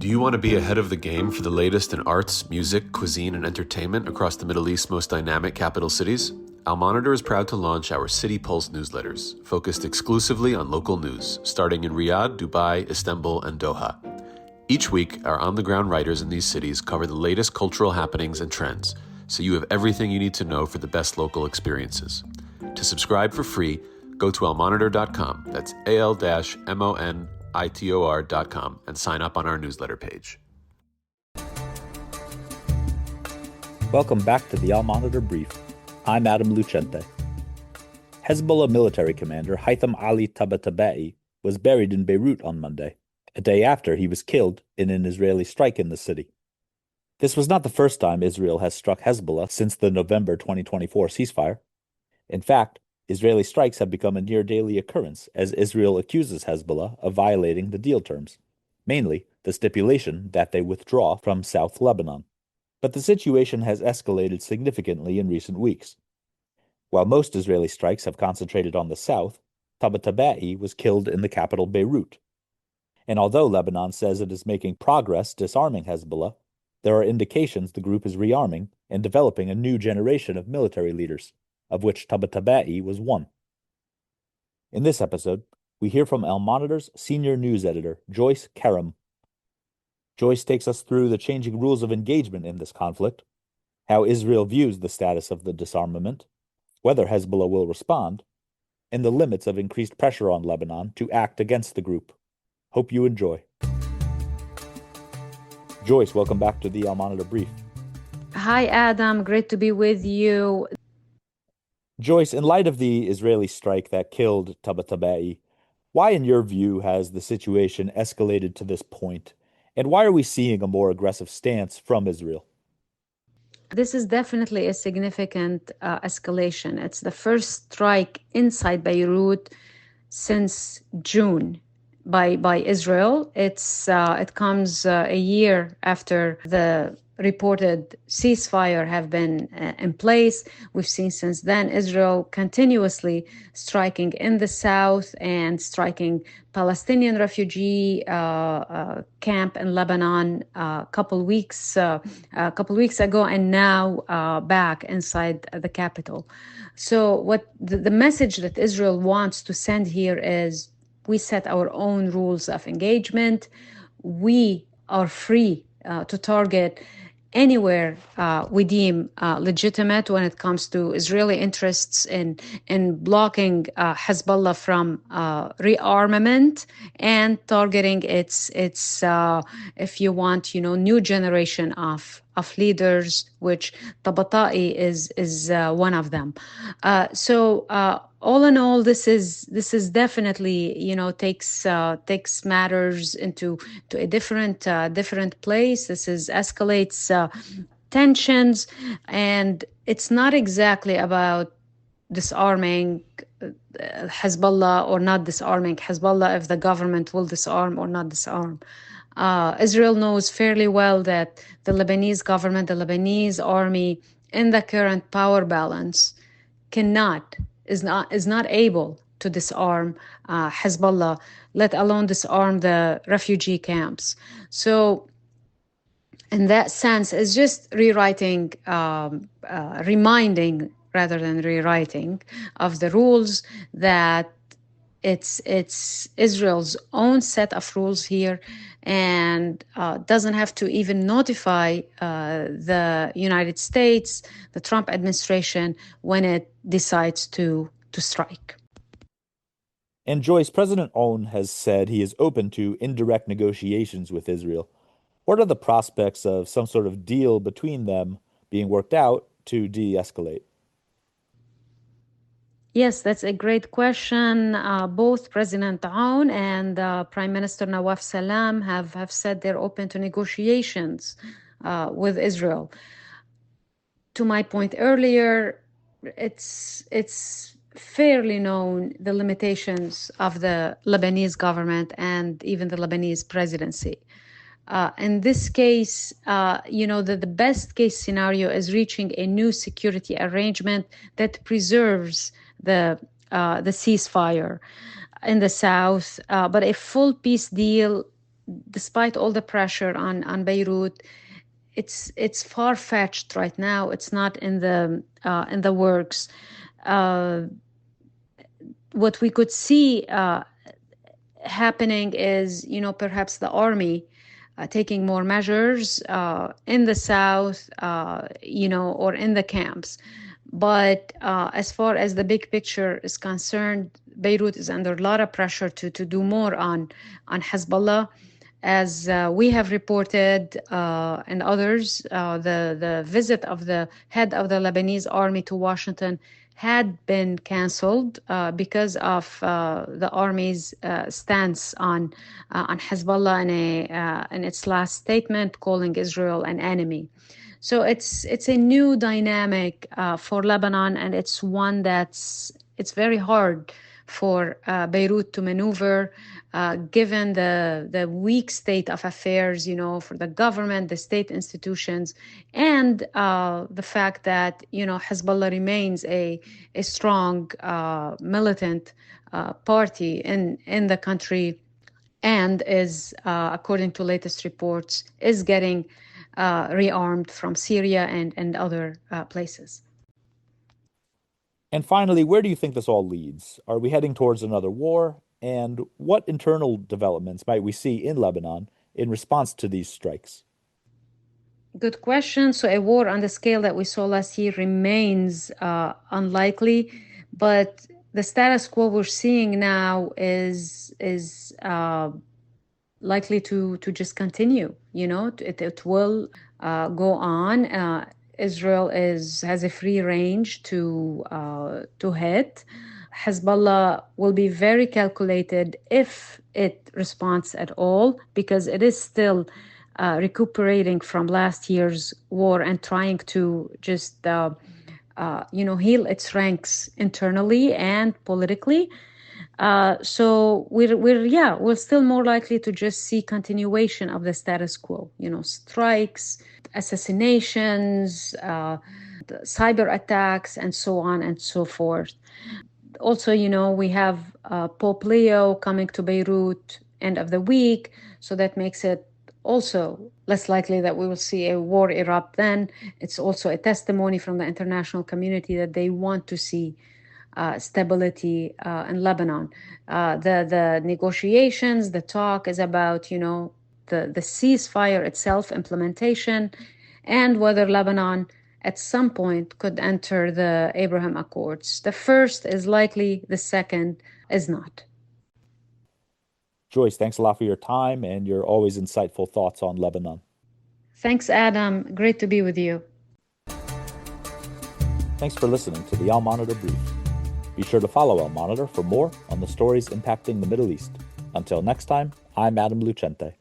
Do you want to be ahead of the game for the latest in arts, music, cuisine, and entertainment across the Middle East's most dynamic capital cities? Al Monitor is proud to launch our City Pulse newsletters, focused exclusively on local news, starting in Riyadh, Dubai, Istanbul, and Doha. Each week, our on-the-ground writers in these cities cover the latest cultural happenings and trends, so you have everything you need to know for the best local experiences. To subscribe for free, go to almonitor.com, that's al-monitor.com, and sign up on our newsletter page. Welcome back to the Al Monitor Brief. I'm Adam Lucente. Hezbollah military commander Haytham Ali Tabatabai was buried in Beirut on Monday, a day after he was killed in an Israeli strike in the city. This was not the first time Israel has struck Hezbollah since the November 2024 ceasefire. In fact, Israeli strikes have become a near-daily occurrence as Israel accuses Hezbollah of violating the deal terms, mainly the stipulation that they withdraw from South Lebanon. But the situation has escalated significantly in recent weeks. While most Israeli strikes have concentrated on the south, Tabatabai was killed in the capital Beirut. And although Lebanon says it is making progress disarming Hezbollah, there are indications the group is rearming and developing a new generation of military leaders, of which Tabatabai was one. In this episode, we hear from Al Monitor's senior news editor, Joyce Karam. Joyce takes us through the changing rules of engagement in this conflict, how Israel views the status of the disarmament, whether Hezbollah will respond, and the limits of increased pressure on Lebanon to act against the group. Hope you enjoy. Joyce, welcome back to the Al Monitor Brief. Hi, Adam. Great to be with you. Joyce, in light of the Israeli strike that killed Tabatabai, why, in your view, has the situation escalated to this point? And why are we seeing a more aggressive stance from Israel? This is definitely a significant escalation. It's the first strike inside Beirut since June by Israel. It comes a year after the reported ceasefire have been in place. We've seen since then Israel continuously striking in the south and striking Palestinian refugee camp in Lebanon a couple weeks ago, and now back inside the capital. So what the message that Israel wants to send here is, we set our own rules of engagement. We are free to target anywhere we deem legitimate when it comes to Israeli interests in blocking Hezbollah from rearmament and targeting its if you want, new generation of leaders, which Tabatabai is one of them. So all in all, this is definitely, takes matters into a different place. This escalates tensions, and it's not exactly about disarming Hezbollah or not disarming Hezbollah, if the government will disarm or not disarm. Israel knows fairly well that the Lebanese government, the Lebanese army, in the current power balance, is not able to disarm Hezbollah, let alone disarm the refugee camps. So in that sense, it's just reminding rather than rewriting of the rules, that it's Israel's own set of rules here, and doesn't have to even notify the United States, the Trump administration, when it decides to strike. And Joyce, President On has said he is open to indirect negotiations with Israel. What are the prospects of some sort of deal between them being worked out to de-escalate? Yes, that's a great question. Both President Aoun and Prime Minister Nawaf Salam have said they're open to negotiations with Israel. To my point earlier, it's fairly known the limitations of the Lebanese government and even the Lebanese presidency. In this case, the best case scenario is reaching a new security arrangement that preserves the ceasefire in the south, but a full peace deal despite all the pressure on Beirut, it's far-fetched right now. It's not in the works. What we could see happening is, perhaps the army taking more measures in the south, or in the camps. But as far as the big picture is concerned, Beirut is under a lot of pressure to do more on Hezbollah. As we have reported, and others, the visit of the head of the Lebanese army to Washington had been canceled because of the army's stance on Hezbollah in its last statement, calling Israel an enemy. So it's a new dynamic for Lebanon, and it's one it's very hard for Beirut to maneuver, given the weak state of affairs, for the government, the state institutions, and the fact that, Hezbollah remains a strong militant party in the country, and is, according to latest reports, is getting rearmed from Syria and other places. And finally, where do you think this all leads? Are we heading towards another war? And what internal developments might we see in Lebanon in response to these strikes? Good question. So a war on the scale that we saw last year remains unlikely, but the status quo we're seeing now is likely to just continue. It will go on. Israel has a free range to hit. Hezbollah will be very calculated if it responds at all, because it is still recuperating from last year's war and trying to just heal its ranks internally and politically. So we're still more likely to just see continuation of the status quo. Strikes, assassinations, cyber attacks, and so on and so forth. Also, we have Pope Leo coming to Beirut end of the week, so that makes it also less likely that we will see a war erupt then. It's also a testimony from the international community that they want to see stability in Lebanon. The negotiations, the talk is about, the ceasefire itself, implementation, and whether Lebanon at some point could enter the Abraham Accords. The first is likely, the second is not. Joyce, thanks a lot for your time and your always insightful thoughts on Lebanon. Thanks, Adam. Great to be with you. Thanks for listening to the Al Monitor Brief. Be sure to follow Al Monitor for more on the stories impacting the Middle East. Until next time, I'm Adam Lucente.